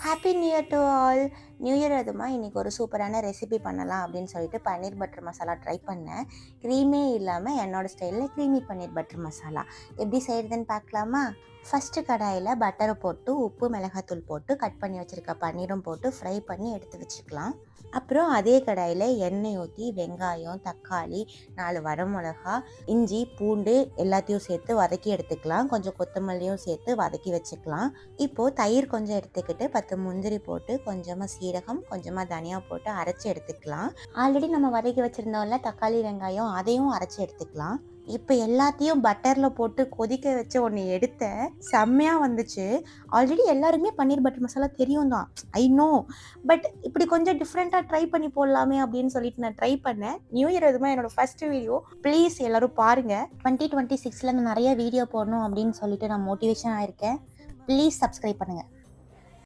Happy new year to all. New year அதுமா இன்றைக்கி ஒரு சூப்பரான ரெசிபி பண்ணலாம் அப்படின்னு சொல்லிட்டு பன்னீர் பட்டர் மசாலா ட்ரை பண்ணேன். க்ரீமே இல்லாமல் என்னோடய ஸ்டைலில் க்ரீமி பன்னீர் பட்டர் மசாலா எப்படி செய்கிறதுன்னு பார்க்கலாமா? ஃபஸ்ட்டு கடாயில் பட்டரை போட்டு உப்பு மிளகாத்தூள் போட்டு கட் பண்ணி வச்சுருக்க பன்னீரும் போட்டு ஃப்ரை பண்ணி எடுத்து வச்சுக்கலாம். அப்புறம் அதே கடாயில் எண்ணெய் ஊற்றி வெங்காயம், தக்காளி, 4 வரமிளகா, இஞ்சி, பூண்டு எல்லாத்தையும் சேர்த்து வதக்கி எடுத்துக்கலாம். கொஞ்சம் கொத்தமல்லியும் சேர்த்து வதக்கி வச்சுக்கலாம். இப்போது தயிர் கொஞ்சம் எடுத்துக்கிட்டு 10 முந்திரி போட்டு கொஞ்சமாக சீரகம், கொஞ்சமாக தனியா போட்டு அரைச்சி எடுத்துக்கலாம். ஆல்ரெடி நம்ம வதக்கி வச்சுருந்தோம்ல தக்காளி, வெங்காயம், அதையும் அரைச்சி எடுத்துக்கலாம். இப்போ எல்லாத்தையும் பட்டரில் போட்டு கொதிக்க வச்சு ஒன்று எடுத்தேன். செம்மையாக வந்துச்சு. ஆல்ரெடி எல்லாருமே பன்னீர் பட்டர் மசாலா தெரியும் தான், ஐ நோ. பட் இப்படி கொஞ்சம் டிஃப்ரெண்ட்டாக ட்ரை பண்ணி போடலாமே அப்படின்னு சொல்லிட்டு நான் ட்ரை பண்ணேன். நியூ இயர் எதுவுமே என்னோடய ஃபஸ்ட்டு வீடியோ. ப்ளீஸ் எல்லோரும் பாருங்கள். 2026 நான் நிறைய வீடியோ போடணும் அப்படின்னு சொல்லிட்டு நான் மோட்டிவேஷன் ஆயிருக்கேன். ப்ளீஸ் சப்ஸ்கிரைப் பண்ணுங்கள்.